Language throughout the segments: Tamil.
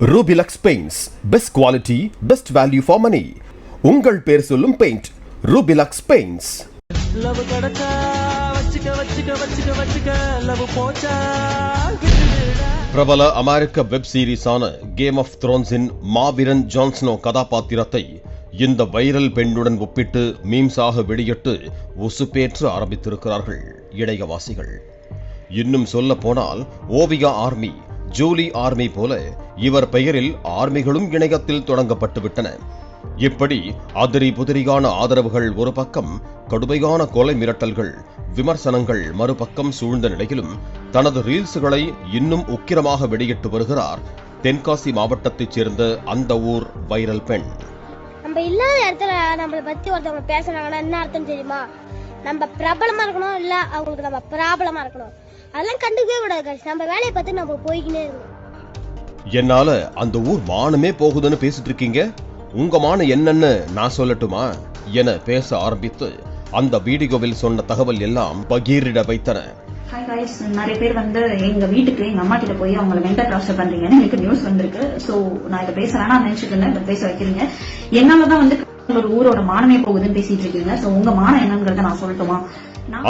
Rubilux Paints, best quality, best value for money. உங்கள் பேர் சொல்லும் பெயிண்ட் Rubilux Paints. லவ் கடக்கா வச்சுக்க வச்சுக்க வச்சுக்க வச்சுக்க லவ் போச்சா. பிரபல அமெரிக்க web சீரிஸான game of த்ரோன்ஸின் Maaveeran John snow கதாபாத்திரத்தை இந்த வைரல் பெண்ணுடன் ஒப்பிட்டு மீம்ஸாக வெளியிட்டு உசுப்பேற்ற ஆரம்பித்திருக்கிறார்கள் இணையவாசிகள். இன்னும் சொல்ல போனால் ஓவியா ஆர்மி, ஜூலி ஆர்மி போல இவர் பெயரில் ஆர்மிகளும் இணையத்தில் தொடங்கப்பட்டுவிட்டன. இப்படி அதிரி புதிரியான ஆதரவுகள் ஒரு பக்கம், கடுமையான கொலை மிரட்டல்கள், விமர்சனங்கள் மறுபக்கம் சூழ்ந்த நிலையிலும் தனது ரீல்ஸுகளை இன்னும் உக்கிரமாக வெளியிட்டு வருகிறார் தென்காசி மாவட்டத்தைச் சேர்ந்த அந்த ஊர் வைரல் பெண். நம்ம இல்லாத இடத்துல நம்மளை பத்தி ஒருத்தவங்க பேசுறாங்கன்னா என்ன அர்த்தம் தெரியுமா? நம்ம பிரபலமா இருக்கணும், இல்ல அவங்களுக்கு நம்ம ப்ராப்ளமா இருக்கணும். அதெல்லாம் கண்டுக்கவே கூடாது. நம்ம வேலையை பார்த்து நம்ம போய்கினே இருக்கணும். என்னால அந்த ஊர் மானமே போகுதுன்னு பேசிட்டு இருக்கீங்க, உங்க மானம் என்னன்னு நான் சொல்லட்டுமா என பேச ஆரம்பித்து அந்த வீடியோவில் சொன்ன தகவல் எல்லாம் பகீரிட வைத்தன. ஹாய் காய்ஸ், நிறைய பேர் எங்க வீட்டுக்கு எங்க அம்மா கிட்ட போய் அவங்களை மென்டல் டார்ச்சர் பண்றீங்கன்னு எனக்கு நியூஸ் வந்திருக்கு. சோ நான் இதை பேச வேணாம் நினைச்சிட்டு இருந்தேன், பேச வைக்கிறீங்க. என்னாலதான் ஒரு ஊரோட மானமே போகுதுன்னு பேசிட்டு இருக்கீங்க. சோ உங்க மானம் என்னங்கறத நான் சொல்லட்டுமா?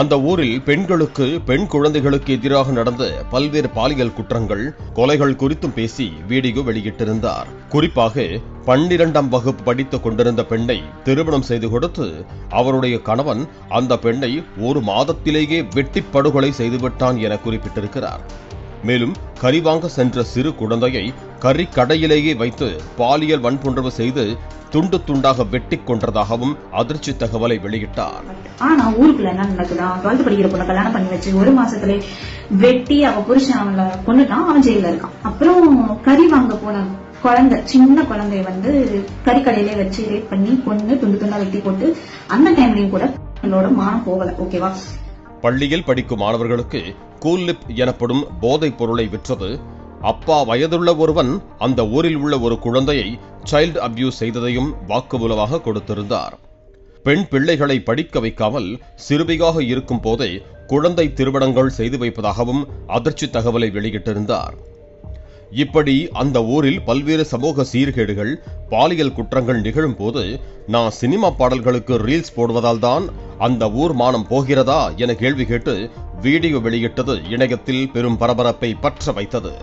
அந்த ஊரில் பெண்களுக்கு, பெண் குழந்தைகளுக்கு எதிராக நடந்த பல்வேறு பாலியல் குற்றங்கள், கொலைகள் குறித்தும் பேசி வீடியோ வெளியிட்டிருந்தார். குறிப்பாக 12ஆம் வகுப்பு படித்துக் கொண்டிருந்த பெண்ணை திருமணம் செய்து கொடுத்து அவருடைய கணவன் அந்த பெண்ணை ஒரு மாதத்திலேயே வெட்டி படுகொலை செய்துவிட்டான் என குறிப்பிட்டிருக்கிறார். மேலும் கறிவாங்க சென்ற சிறு குழந்தையை கறிக்கடையிலேயே வைத்து பாலியல் வன்புணர்வு செய்து துண்டு துண்டாக வெட்டி கொன்றதாகவும் அதிர்ச்சி தகவலை வெளியிட்டார். ஆனா ஊருக்குள்ள என்ன நடக்குதா? 12th படிக்கிற பொண்ணை கல்யாணம் பண்ணி வச்சு ஒரு மாசத்துல வெட்டி அவ புருஷன் அவளை கொண்டுட்டான், அவன் ஜெயில இருக்கான். அப்புறம் கறி வாங்க போன குழந்தை, சின்ன குழந்தைய கறிக்கடையிலே வச்சு ரேப் பண்ணி கொண்டு துண்டு துண்டா வெட்டி போட்டு அந்த டைம்லயும் கூட என்னோட மானம் போகல. ஓகேவா? பள்ளியில் படிக்கும் மாணவர்களுக்கு கூல்லிப் எனப்படும் போதைப் பொருளை விற்றது, அப்பா வயதுள்ள ஒருவன் அந்த ஊரில் உள்ள ஒரு குழந்தையை சைல்டு அபியூஸ் செய்ததையும் வாக்குமூலமாக கொடுத்திருந்தார். பெண் பிள்ளைகளை படிக்க வைக்காமல் சிறுமியாக இருக்கும் போதே குழந்தை திருமணங்கள் செய்து வைப்பதாகவும் அதிர்ச்சி தகவலை வெளியிட்டிருந்தார். இப்படி அந்த ஊரில் பல்வேறு சமூக சீர்கேடுகள், பாலியல் குற்றங்கள் நிகழும் போது நான் சினிமா பாடல்களுக்கு ரீல்ஸ் போடுவதால் தான் அந்த ஊர் மானம் போகிறதா என கேள்வி கேட்டு வீடியோ வெளியிட்டது இணையத்தில் பெரும் பரபரப்பை பற்ற வைத்தது.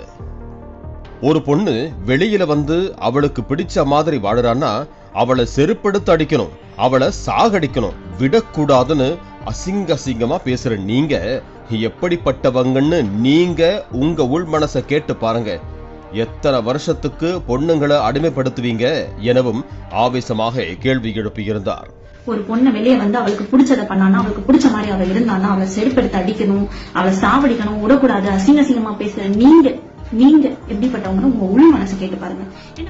ஒரு பொண்ணு வெளியில அவளுக்கு பிடிச்ச மாதிரி வாழுறான்னா அவளை செருப்படுத்து அடிக்கணும், அவளை சாகடிக்கணும், விடக்கூடாதுன்னு அசிங்கமா பேசுற நீங்க எப்படிப்பட்டவங்கன்னு நீங்க உங்க உள் மனசை கேட்டு பாருங்க. எத்தனை வருஷத்துக்கு பொண்ணுங்களை அடிமைப்படுத்துவீங்க எனவும் ஆவேசமாக கேள்வி எழுப்பியிருந்தார். ஒரு பொண்ணு வெளியே அவளுக்கு பிடிச்சதை பண்ணானா, அவளுக்கு பிடிச்ச மாதிரி அவ இருந்தானா அவளை செருப்படுத்து அடிக்கணும், அவளை சாவடிக்கணும், விடக்கூடாது. அசிங்கமா பேசுற நீங்க எப்படிப்பட்டவங்க உங்க உள் மனசு கேட்டு பாருங்க.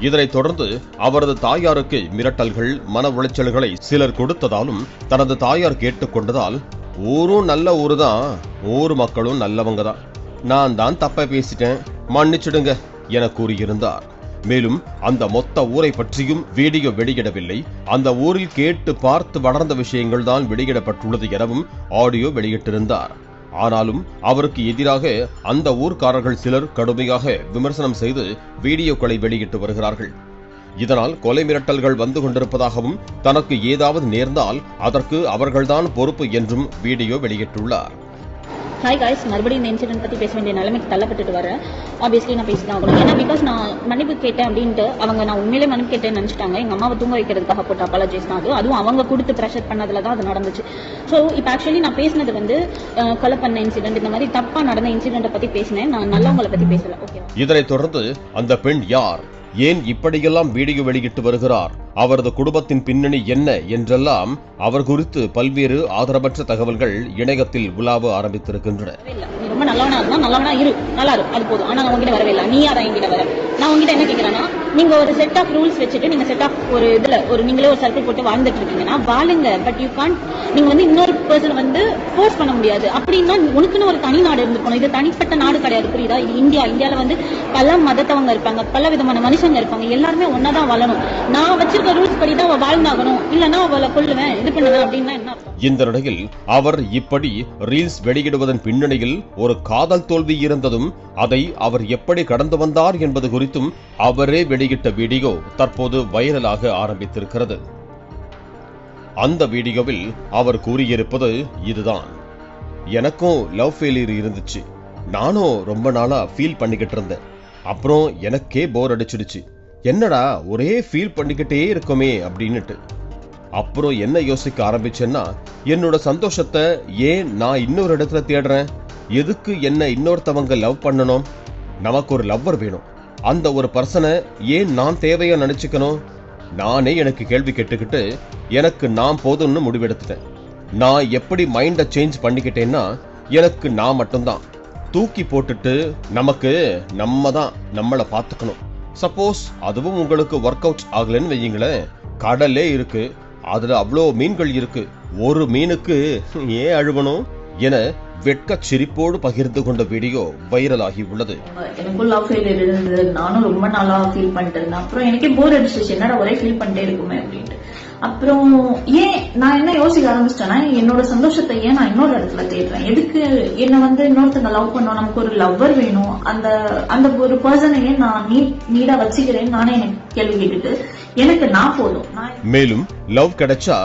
இதனைத் தொடர்ந்து அவரது தாயாருக்கு மிரட்டல்கள், மன உளைச்சல்களை சிலர் கொடுத்ததாலும் தனது தாயார் கேட்டுக்கொண்டதால் ஊரும் நல்ல ஊரு தான், ஊர் மக்களும் நல்லவங்க தான், நான் தான் தப்ப பேசிட்டேன், மன்னிச்சிடுங்க என கூறியிருந்தார். மேலும் அந்த மொத்த ஊரை பற்றியும் வீடியோ வெளியிடவில்லை, அந்த ஊரில் கேட்டு பார்த்து வளர்ந்த விஷயங்கள் தான் வெளியிடப்பட்டுள்ளது எனவும் ஆடியோ வெளியிட்டிருந்தார். ஆனாலும் அவருக்கு எதிராக அந்த ஊர்க்காரர்கள் சிலர் கடுமையாக விமர்சனம் செய்து வீடியோக்களை வெளியிட்டு வருகிறார்கள். இதனால் கொலை மிரட்டல்கள் வந்து கொண்டிருப்பதாகவும் தனக்கு ஏதாவது நேர்ந்தால் அதற்கு அவர்கள்தான் பொறுப்பு என்றும் வீடியோ வெளியிட்டுள்ளார். ஹாய் காய்ஸ், மறுபடியும் இந்த இன்சிடென்ட் பற்றி பேச வேண்டிய நிலைமைக்கு தள்ளப்பட்டு வரேன். ஆப்வியஸ்லி நான் பேசிதான் ஆகணும். ஏன்னா பிகாஸ் நான் மன்னிப்பு கேட்டேன் அப்படின்ட்டு அவங்க நான் உண்மையிலே மன்னிப்பு கேட்டேன்னு நினச்சிட்டாங்க. எங்கள் அம்மாவை தூங்க வைக்கிறதுக்காக போட்ட அப்பாலஜிஸ் தான் அது. அதுவும் அவங்க கொடுத்து ப்ரெஷர் பண்ணதில் தான் அது நடந்துச்சு. ஸோ இப்போ ஆக்சுவலி நான் பேசினது கொலை பண்ண இன்சிடென்ட், இந்த மாதிரி தப்பாக நடந்த இன்சிடென்ட்டை பற்றி பேசினேன், நான் நல்லவங்களை பற்றி பேசல. ஓகே. இதனைத் தொடர்ந்து அந்த பெண் யார், ஏன் இப்படியெல்லாம் வீடியோ வெளியிட்டு வருகிறார், அவரது குடும்பத்தின் பின்னணி என்ன என்றெல்லாம் அவர் குறித்து பல்வேறு ஆதரவற்ற தகவல்கள் இணையத்தில் உலாவ ஆரம்பித்திருக்கின்றன. ரொம்ப நல்லவனா இருந்தா நல்லவனா இரு, நல்லா இரு, அது போதும். ஆனா நான் உங்ககிட்ட வரவே இல்லை, நீ யாரா என்கிட்ட வர? நான் உங்ககிட்ட என்ன கேட்கிறேன்னா, நீங்க ஒரு செட் ஆஃப் ரூல்ஸ் வச்சுட்டு நீங்க செட் ஆஃப் ஒரு நீங்களே ஒரு சர்க்கிள் போட்டு வாழ்ந்துட்டு இருக்கீங்கன்னா வாழுங்க. பட் யூ கான்ட், நீங்க இன்னொரு பர்சன் ஃபோர்ஸ் பண்ண முடியாது. அப்படின்னா உனக்குன்னு ஒரு தனி நாடு இருந்துக்கணும். இது தனிப்பட்ட நாடு கிடையாது, புரியுதா? இது இந்தியால பல மதத்தவங்க இருப்பாங்க, பல விதமான மனுஷங்க இருப்பாங்க, எல்லாருமே ஒன்னாதான் வாழணும். நான் வச்சிருக்க ரூல்ஸ் படி தான் அவ வாழ்ந்தாகணும், இல்லன்னா அவளை கொல்லுவேன், இது பண்ணுவேன் அப்படின்னா என்ன? இந்த நிலையில் அவர் இப்படி ரீல்ஸ் வெளியிடுவதன் பின்னணியில் ஒரு காதல் தோல்வி இருந்ததும் அதை அவர் எப்படி கடந்து வந்தார் என்பது குறித்தும் அவரே வெளியிட்ட வீடியோ தற்போது வைரலாக ஆரம்பித்திருக்கிறது. அந்த வீடியோவில் அவர் கூறியிருப்பது இதுதான். எனக்கும் லவ் ஃபெயிலியர் இருந்துச்சு. நானும் ரொம்ப நாளா ஃபீல் பண்ணிக்கிட்டு இருந்தேன். அப்புறம் எனக்கே போர் அடிச்சிடுச்சு. என்னடா ஒரே ஃபீல் பண்ணிக்கிட்டே இருக்குமே அப்படின்னுட்டு. அப்புறம் என்ன யோசிக்க ஆரம்பிச்சேன்னா, என்னோட சந்தோஷத்தை ஏன் நான் இன்னொரு இடத்துல தேடுறேன்? எதுக்கு என்ன இன்னொருத்தவங்க லவ் பண்ணணும்? நமக்கு ஒரு லவ்வர் வேணும். அந்த ஒரு பர்சனை ஏன் நான் தேவையா நினைச்சுக்கணும்? நானே எனக்கு கேள்வி கேட்டுக்கிட்டு எனக்கு நான் போதும்னு முடிவெடுத்துட்டேன். நான் எப்படி மைண்டை சேஞ்ச் பண்ணிக்கிட்டேன்னா, எனக்கு நான் மட்டும்தான். தூக்கி போட்டுட்டு நமக்கு நம்ம தான் நம்மளை பார்த்துக்கணும். சப்போஸ் அதுவும் உங்களுக்கு ஒர்க் அவுட் ஆகலன்னு வையுங்களேன், கடலே இருக்கு, அதுல அவ்வளோ மீன்கள் இருக்கு, ஒரு மீனுக்கு ஏன் அழுவணும் என வெட்க சிரிப்போடு பகிர்ந்து கொண்ட வீடியோ வைரலாகி உள்ளது. எனக்கும் லவ் ஃபெயிலியர் இருந்தது. நானும் ரொம்ப நாளா ஃபீல் பண்ணிட்டு இருந்தேன். அப்புறம் எனக்கே போர் அடிச்சிச்சு, என்னடா ஒரே ஃபீல் பண்ணிட்டே இருக்குமே அப்படின்ட்டு. அப்புறம் ஏன் நான் என்ன யோசிக்க ஆரம்பிச்சிட்டேன்னா, என்னோட சந்தோஷத்தை ஏன் நான் இன்னொரு இடத்துல தேடுறேன்? எதுக்கு என்ன இன்னொருத்தங்க லவ் பண்ணோம், நமக்கு ஒரு லவ்வர் வேணும், அந்த ஒரு பர்சனையே நான் நீடா வச்சுக்கிறேன்னு நானே எனக்கு கேள்வி கேட்டுட்டு எனக்கு நான் போதும். மேலும் லவ் கிடைச்சா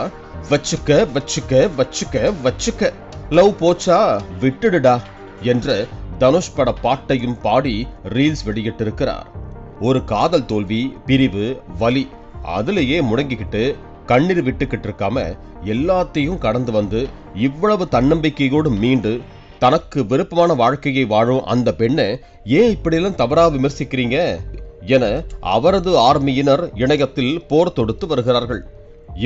வச்சுக்க வச்சுக்க வச்சுக்க வச்சுக்க, லவ் போச்சா விட்டுடுடா என்ற தனுஷ் பட பாட்டையும் பாடி ரீல்ஸ் வெளியிட்டிருக்கிறார். ஒரு காதல் தோல்வி, பிரிவு, வலி அதுலயே முடங்கிக்கிட்டு கண்ணீர் விட்டுக்கிட்டு இருக்காம எல்லாத்தையும் கடந்து வந்து இவ்வளவு தன்னம்பிக்கையோடு மீண்டு தனக்கு விருப்பமான வாழ்க்கையை வாழும் அந்த பெண்ணை ஏன் இப்படியெல்லாம் தவறா விமர்சிக்கிறீங்க என அவரது ஆர்மியினர் இணையத்தில் போர் தொடுத்து வருகிறார்கள்.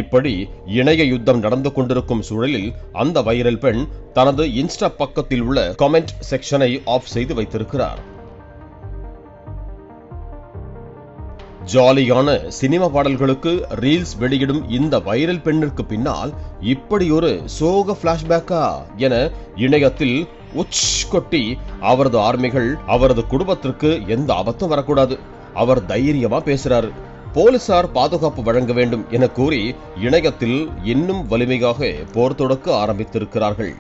இப்படி இணைய யுத்தம் நடந்து கொண்டிருக்கும் சூழலில் அந்த வைரல் பெண் தனது இன்ஸ்டா பக்கத்தில் உள்ள கமெண்ட் செக்ஷனை ஆஃப் செய்து வைத்திருக்கிறார். ஜாலியான சினிமா பாடல்களுக்கு ரீல்ஸ் வெளியிடும் இந்த வைரல் பெண்ணிற்கு பின்னால் இப்படி ஒரு சோக பிளாஷ்பேக்கா என இணையத்தில் உச் கொட்டி அவரது ஆர்மிகள் அவரது குடும்பத்திற்கு எந்த ஆபத்தும் வரக்கூடாது, அவர் தைரியமா பேசுறாரு, போலீசார் பாதுகாப்பு வழங்க வேண்டும் என கூறி இணையத்தில் இன்னும் வலிமையாக போர் தொடுக்க ஆரம்பித்திருக்கிறார்கள்.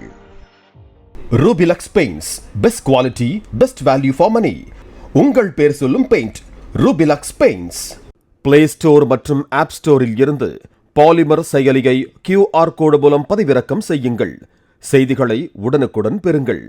Rubilux paints, best quality, best value for money. உங்கள் பேர் சொல்லும் paint Rubilux paints. Play store மற்றும் ஆப் ஸ்டோரில் இருந்து பாலிமர் செயலியை QR கோடு மூலம் பதிவிறக்கம் செய்யுங்கள். செய்திகளை உடனுக்குடன் பெறுங்கள்.